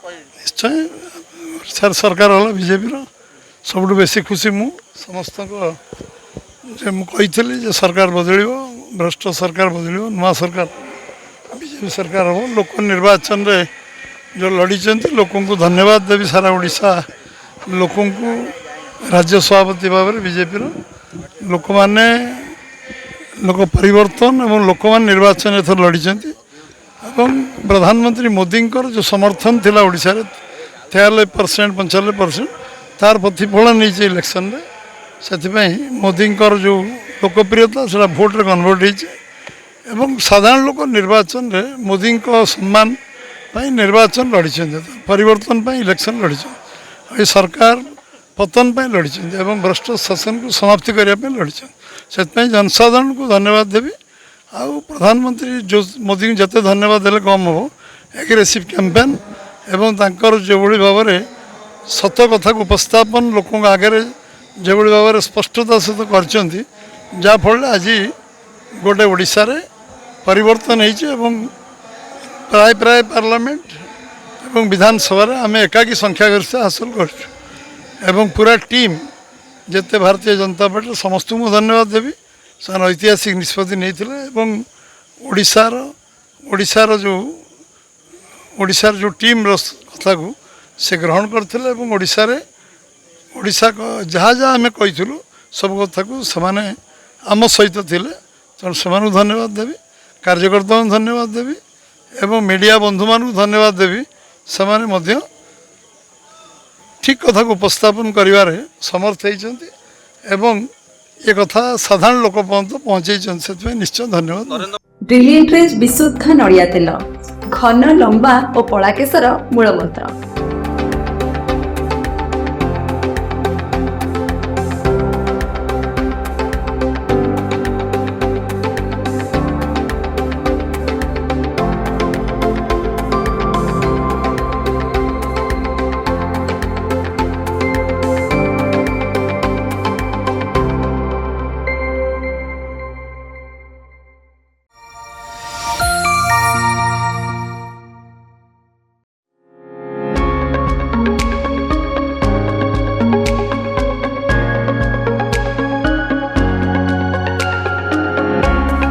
निश्चय ओडिशार सरकार हल बीजेपी सब बेसी खुशी मु समस्त मुझे सरकार बदल भ्रष्ट सरकार बदल नुआ सरकार बीजेपी सरकार हम लोक निर्वाचन रे जो लड़ी लोक धन्यवाद देवी सारा ओडिशा लोक राज्य सभापति भाव में बीजेपी लोक मैंने लोक परिवर्तन और लोक मैंने निर्वाचन एथर लड़ी प्रधानमंत्री मोदी जो समर्थन थिला ओडिशा रे 93% 95% तार प्रतिफलन नहीं इलेक्शन रे से मोदी जो लोकप्रियता से भोट रे कन्वर्ट हो साधारण लोक निर्वाचन रे मोदी सम्मान निर्वाचन लड़ी परिवर्तन इलेक्शन लड़ी ये सरकार पतन लड़ी भ्रष्ट शासन को समाप्ति करने लड़ी से जनसाधारण को धन्यवाद देवी आउ प्रधानमंत्री जो मोदी को जिते धन्यवाद देले कम हो एग्रेसिव कैंपेन एवं तांकर जो भाव में सत कथा को उपस्थापन लोक आगे जो भाव में स्पष्टता सहित कर जहाँफल आज गोटे ओडिशा रे परिवर्तन हो प्राय प्राय पार्लियामेंट एवं विधानसभा आम एकाकी संख्यागरिष्ठ हासिल कर पूरा टीम जिते भारतीय जनता पार्टी समस्त को धन्यवाद देवी से ऐतिहासिक निष्पत्ति नहीं ओडिशार जो टीम कथा को से ग्रहण करते ओडिशा जहाँ जहाँ आम कही सब कथा को सेमाने आम सहित थिले तेणु से धन्यवाद देवी कार्यकर्ता धन्यवाद देवी एवं मीडिया बंधु मान धन्यवाद देवी से ठीक कथा को उपस्थापन करिवारे समर्थ होती ये कथा साधारण लोक पर्यंत पहुँचे से निश्चय धन्यवाद। ब्रिलियंट रेंज विशुद्ध नड़िया तेल घन लंबा और पड़ा केशर मूलमंत्र।